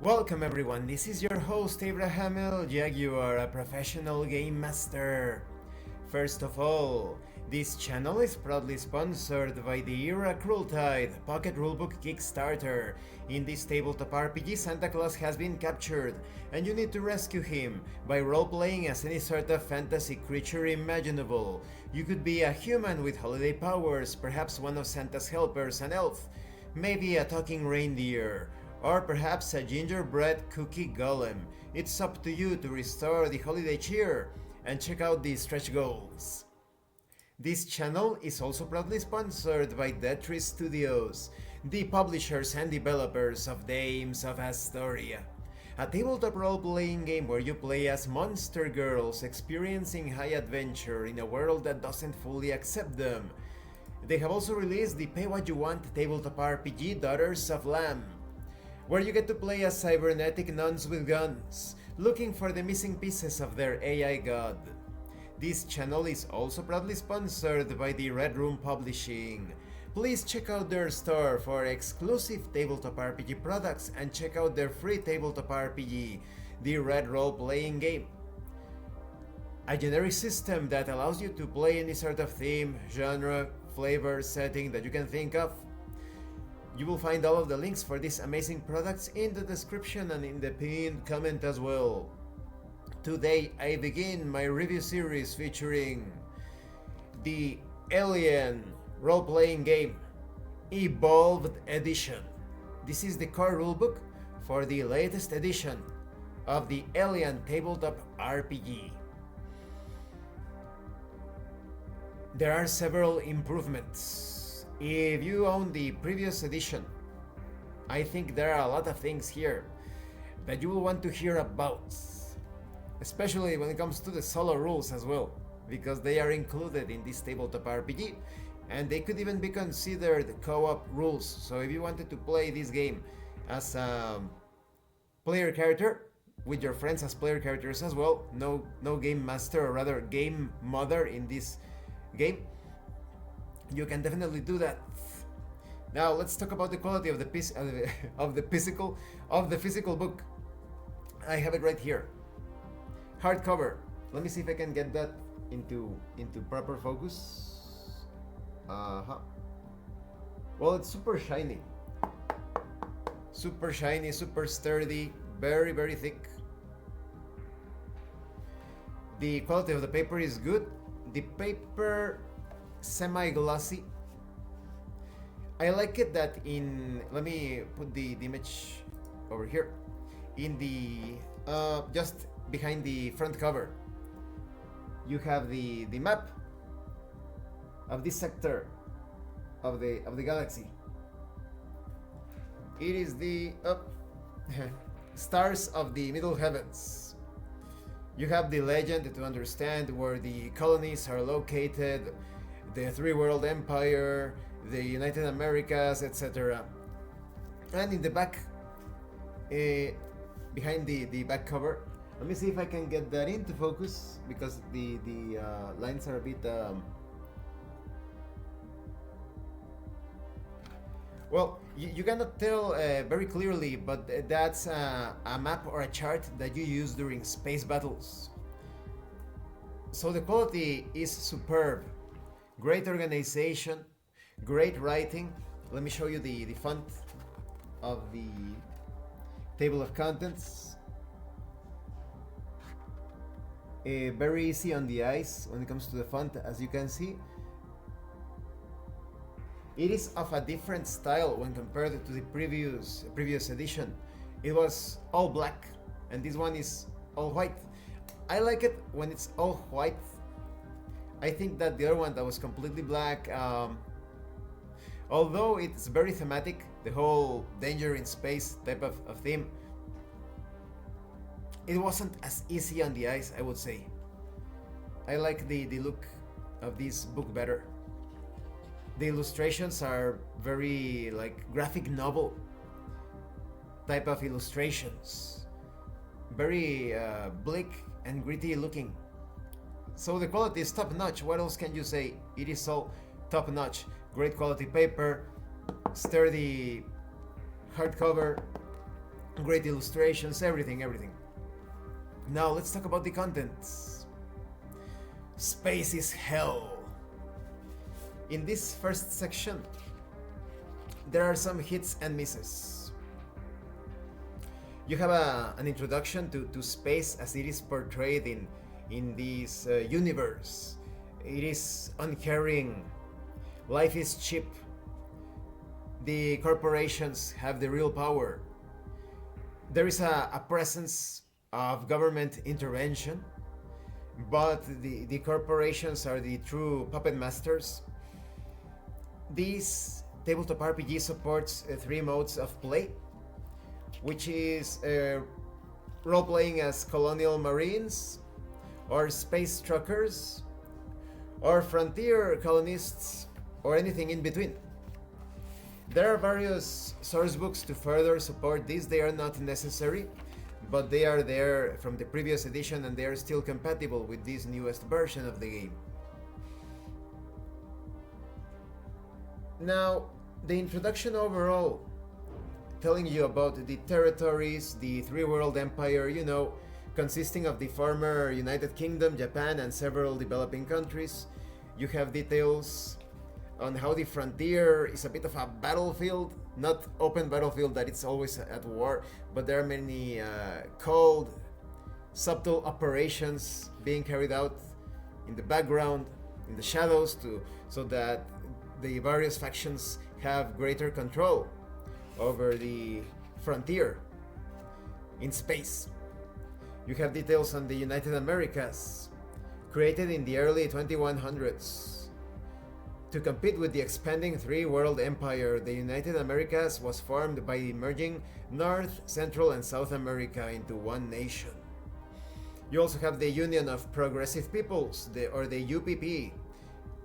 Welcome everyone, this is your host Abraham L. Jaguar, a professional game master. First of all, this channel is proudly sponsored by the Crueltide Pocket Rulebook Kickstarter. In this tabletop RPG, Santa Claus has been captured, and you need to rescue him by role-playing as any sort of fantasy creature imaginable. You could be a human with holiday powers, perhaps one of Santa's helpers, an elf, maybe a talking reindeer, or perhaps a gingerbread cookie golem. It's up to you to restore the holiday cheer and check out the stretch goals. This channel is also proudly sponsored by Detri Studios, the publishers and developers of Dames of Asstoria, a tabletop role-playing game where you play as monster girls experiencing high adventure in a world that doesn't fully accept them. They have also released the Pay What You Want tabletop RPG Daughters of Lamb, where you get to play as cybernetic nuns with guns, looking for the missing pieces of their AI god. This channel is also proudly sponsored by the Red Room Publishing. Please check out their store for exclusive tabletop RPG products and check out their free tabletop RPG, the Red Roleplaying Game. A generic system that allows you to play any sort of theme, genre, flavor, setting that you can think of. You will find all of the links for these amazing products in the description and in the pinned comment as well. Today I begin my review series featuring the Alien role-playing game Evolved Edition. This is the core rulebook for the latest edition of the Alien tabletop RPG. There are several improvements. If you own the previous edition, I think there are a lot of things here that you will want to hear about, especially when it comes to the solo rules as well, because they are included in this tabletop RPG and they could even be considered co-op rules. So if you wanted to play this game as a player character with your friends as player characters as well, no game master, or rather game mother in this game, you can definitely do that. Now let's talk about the quality of the physical book. I have it right here. Hardcover. Let me see if I can get that into proper focus. Well, it's super shiny, super sturdy, very thick. The quality of the paper is good. The paper semi-glossy. I like it that let me put the image over here, in the just behind the front cover you have the map of this sector of the galaxy. It is the stars of the middle heavens. You have the legend to understand where the colonies are located, the Three World Empire, the United Americas, etc. And in the back, behind the back cover, let me see if I can get that into focus, because the lines are a bit well, you cannot tell very clearly, but that's a map or a chart that you use during space battles. So the quality is superb. Great organization, great writing. Let me show you the font of the table of contents. Very easy on the eyes when it comes to the font, as you can see. It is of a different style when compared to the previous edition. It was all black, and this one is all white. I like it when it's all white. I think that the other one that was completely black, although it's very thematic, the whole danger in space type of theme, it wasn't as easy on the eyes, I would say. I like the look of this book better. The illustrations are very like graphic novel type of illustrations, very bleak and gritty looking. So the quality is top notch. What else can you say? It is all top notch. Great quality paper, sturdy hardcover, great illustrations, everything. Now let's talk about the contents. Space is hell. In this first section, there are some hits and misses. You have an introduction to space as it is portrayed in this universe. It is uncaring. Life is cheap. The corporations have the real power. There is a presence of government intervention, but the corporations are the true puppet masters. This tabletop RPG supports 3 modes of play, which is role-playing as colonial marines, or space truckers, or frontier colonists, or anything in between. There are various source books to further support this. They are not necessary, but they are there from the previous edition and they are still compatible with this newest version of the game. Now, the introduction overall, telling you about the territories, the 3-world empire, consisting of the former United Kingdom, Japan, and several developing countries. You have details on how the frontier is a bit of a battlefield, not open battlefield that it's always at war, but there are many cold, subtle operations being carried out in the background, in the shadows, so that the various factions have greater control over the frontier in space. You have details on the United Americas, created in the early 2100s. To compete with the expanding 3-world empire, the United Americas was formed by merging North, Central, and South America into one nation. You also have the Union of Progressive Peoples, or the UPP,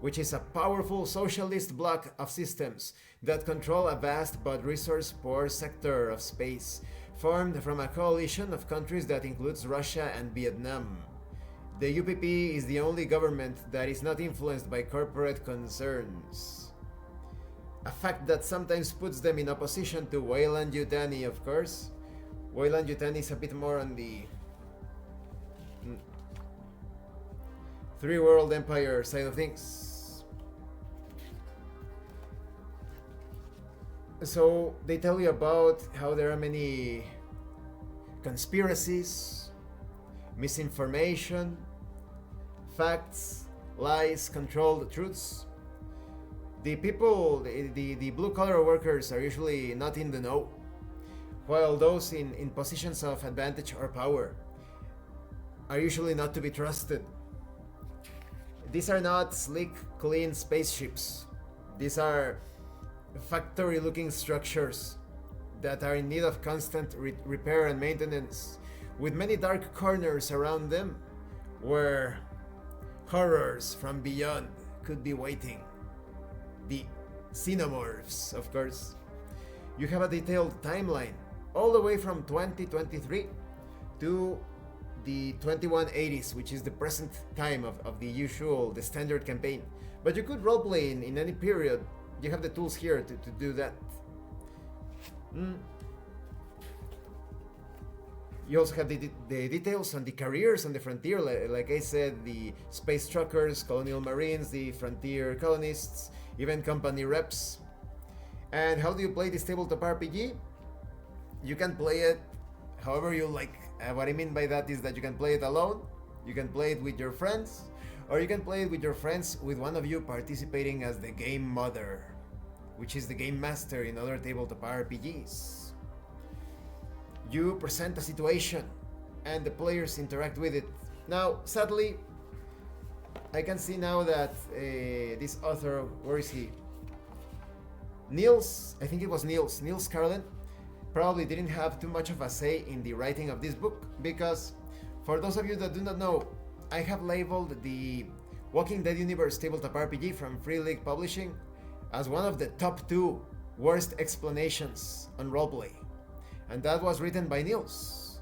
which is a powerful socialist bloc of systems that control a vast but resource-poor sector of space, formed from a coalition of countries that includes Russia and Vietnam. The UPP is the only government that is not influenced by corporate concerns. A fact that sometimes puts them in opposition to Weyland-Yutani, of course. Weyland-Yutani is a bit more on the 3-world empire side of things. So they tell you about how there are many conspiracies, misinformation, facts, lies, controlled truths. The people, the blue-collar workers are usually not in the know, while those in positions of advantage or power are usually not to be trusted. These are not sleek, clean spaceships. These are factory-looking structures that are in need of constant repair and maintenance, with many dark corners around them where horrors from beyond could be waiting. The xenomorphs, of course. You have a detailed timeline all the way from 2023 to the 2180s, which is the present time of the standard campaign. But you could roleplay in any period. You have the tools here to do that. You also have the details on the careers on the frontier, like I said, the space truckers, colonial marines, the frontier colonists, even company reps. And how do you play this tabletop RPG? You can play it however you like. What I mean by that is that you can play it alone, you can play it with your friends, or you can play it with your friends with one of you participating as the game mother, which is the game master in other tabletop RPGs. You present a situation and the players interact with it. Now, sadly, I can see now that this author, where is he? Niels, I think it was Niels Carlin, probably didn't have too much of a say in the writing of this book, because for those of you that do not know, I have labeled the Walking Dead Universe tabletop RPG from Free League Publishing as one of the top 2 worst explanations on roleplay. And that was written by Niels.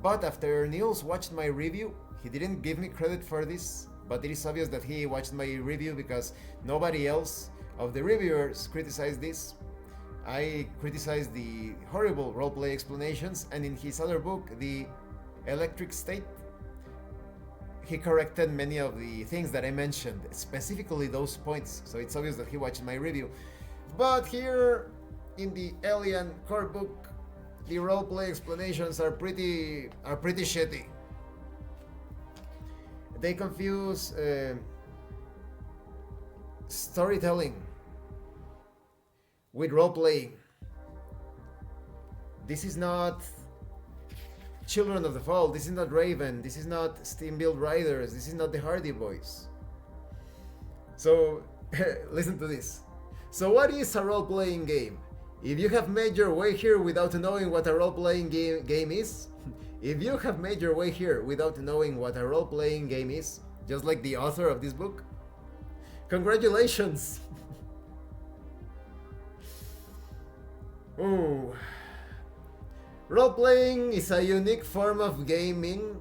But after Niels watched my review, he didn't give me credit for this, but it is obvious that he watched my review because nobody else of the reviewers criticized this. I criticized the horrible roleplay explanations, and in his other book, The Electric State, he corrected many of the things that I mentioned, specifically those points, so it's obvious that he watched my review. But here in the Alien core book, the roleplay explanations are pretty shitty. They confuse storytelling with roleplaying. This is not Children of the Fall, this is not Raven, this is not Steambuild Riders, this is not the Hardy Boys. So, listen to this. So what is a role-playing game? If you have made your way here without knowing what a role-playing game is, if you have made your way here without knowing what a role-playing game is, just like the author of this book, congratulations! Ooh. Role-playing is a unique form of gaming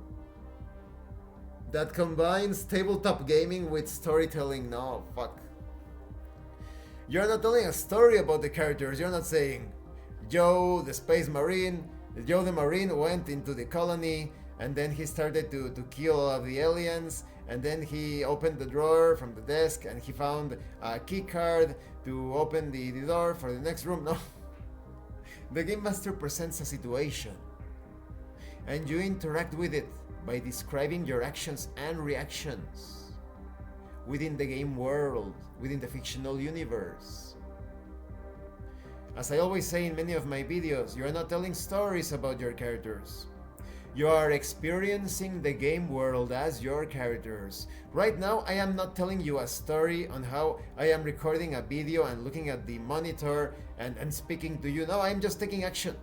that combines tabletop gaming with storytelling. No, fuck. You're not telling a story about the characters. You're not saying, Joe the Space Marine, Joe the Marine went into the colony and then he started to kill all of the aliens, and then he opened the drawer from the desk and he found a key card to open the door for the next room. No. The Game Master presents a situation, and you interact with it by describing your actions and reactions within the game world, within the fictional universe. As I always say in many of my videos, you are not telling stories about your characters. You are experiencing the game world as your characters. Right now, I am not telling you a story on how I am recording a video and looking at the monitor and speaking to you. No, I'm just taking action.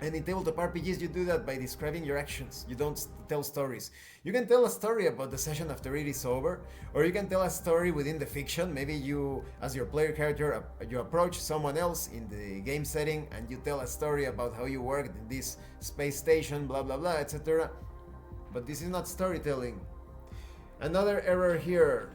And in tabletop RPGs, you do that by describing your actions. You don't tell stories. You can tell a story about the session after it is over, or you can tell a story within the fiction. Maybe you, as your player character, you approach someone else in the game setting and you tell a story about how you worked in this space station, blah blah blah, etc. But this is not storytelling. Another error here.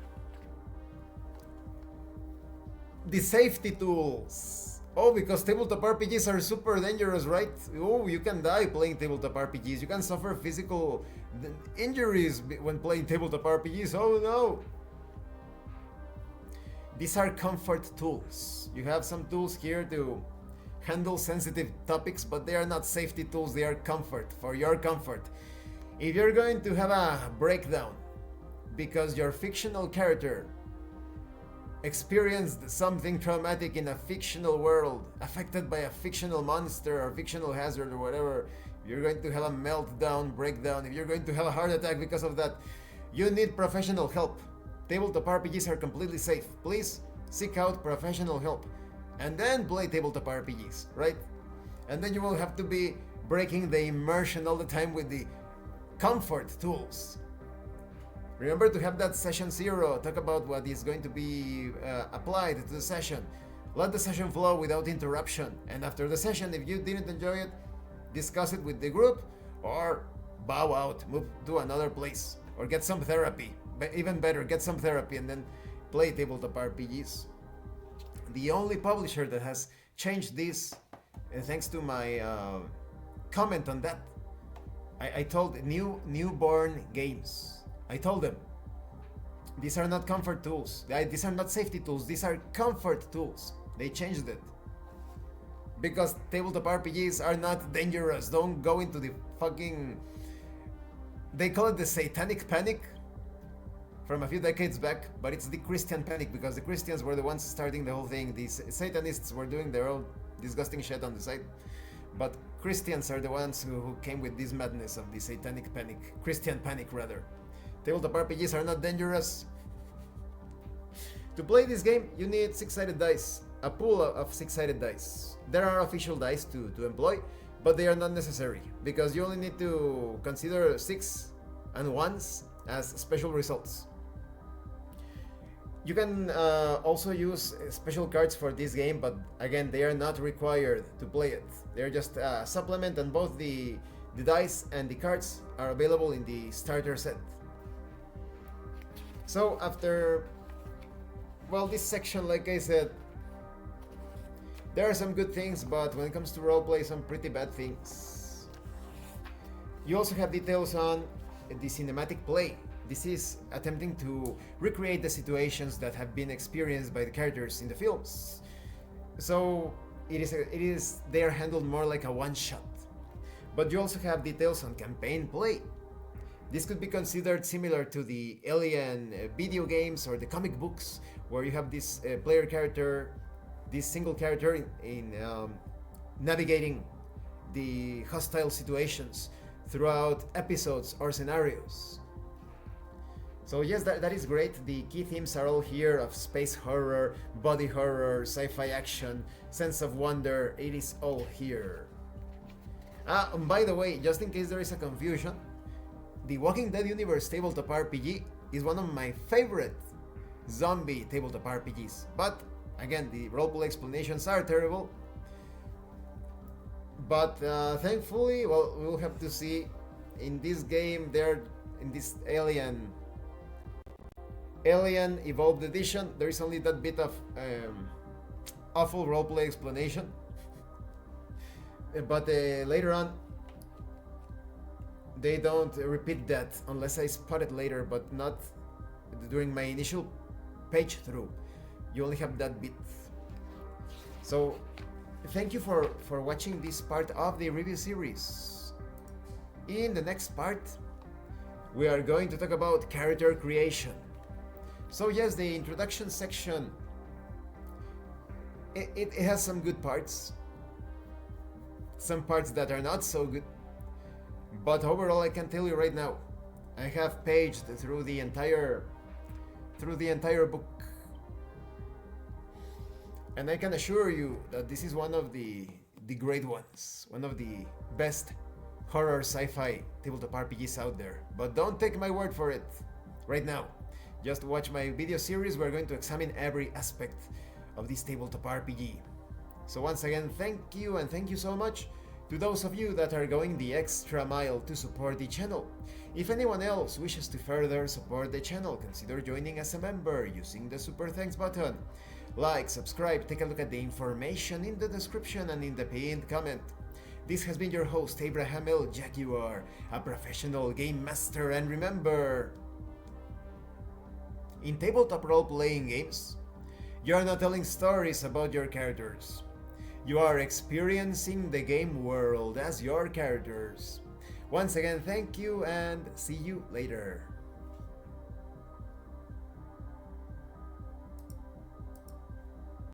The safety tools. Oh, because tabletop RPGs are super dangerous, right? Oh, you can die playing tabletop RPGs. You can suffer physical injuries when playing tabletop RPGs. Oh no! These are comfort tools. You have some tools here to handle sensitive topics, but they are not safety tools. They are comfort, for your comfort. If you're going to have a breakdown because your fictional character experienced something traumatic in a fictional world, affected by a fictional monster or fictional hazard or whatever, you're going to have a meltdown, breakdown. If you're going to have a heart attack because of that, you need professional help. Tabletop RPGs are completely safe. Please seek out professional help and then play tabletop RPGs, right? And then you will have to be breaking the immersion all the time with the comfort tools. Remember to have that session 0, talk about what is going to be applied to the session. Let the session flow without interruption, and after the session, if you didn't enjoy it, discuss it with the group, or bow out, move to another place, or get some therapy. But even better, get some therapy and then play tabletop RPGs. The only publisher that has changed this, thanks to my comment on that, I told Newborn Games. I told them, these are not comfort tools, these are not safety tools, these are comfort tools. They changed it. Because tabletop RPGs are not dangerous. Don't go into the fucking... They call it the satanic panic from a few decades back, but it's the Christian panic because the Christians were the ones starting the whole thing. The Satanists were doing their own disgusting shit on the side. But Christians are the ones who came with this madness of the satanic panic. Christian panic, rather. Tabletop RPGs are not dangerous. To play this game, you need 6-sided dice, a pool of 6-sided dice. There are official dice to employ, but they are not necessary, because you only need to consider 6 and 1s as special results. You can also use special cards for this game, but again, they are not required to play it. They're just a supplement, and both the dice and the cards are available in the starter set. So after, well, this section, like I said, There are some good things, but when it comes to roleplay, some pretty bad things. You also have details on the cinematic play. This is attempting to recreate the situations that have been experienced by the characters in the films. So they are handled more like a one-shot. But you also have details on campaign play. This could be considered similar to the Alien video games or the comic books, where you have this player character, this single character in navigating the hostile situations throughout episodes or scenarios. So yes, that is great. The key themes are all here of space horror, body horror, sci-fi action, sense of wonder. It is all here. And by the way, just in case there is a confusion, the Walking Dead Universe tabletop RPG is one of my favorite zombie tabletop RPGs. But again, the roleplay explanations are terrible. But thankfully, well, we'll have to see. In this game, in this Alien Evolved Edition, there is only that bit of awful roleplay explanation. But later on, they don't repeat that unless I spot it later, but not during my initial page through. You only have that bit. So thank you for watching this part of the review series. In the next part, we are going to talk about character creation. So yes, the introduction section, it has some good parts, some parts that are not so good, but overall I can tell you right now, I have paged through the entire book, and I can assure you that this is one of the great ones, one of the best horror sci-fi tabletop RPGs out there. But don't take my word for it right now. Just watch my video series. We're going to examine every aspect of this tabletop RPG. So once again, thank you, and thank you so much to those of you that are going the extra mile to support the channel. If anyone else wishes to further support the channel, consider joining as a member using the super thanks button. Like, subscribe, take a look at the information in the description and in the pinned comment. This has been your host, Abraham L. Jaguar, a professional game master, and remember, in tabletop role-playing games, you are not telling stories about your characters. You are experiencing the game world as your characters. Once again, thank you and see you later.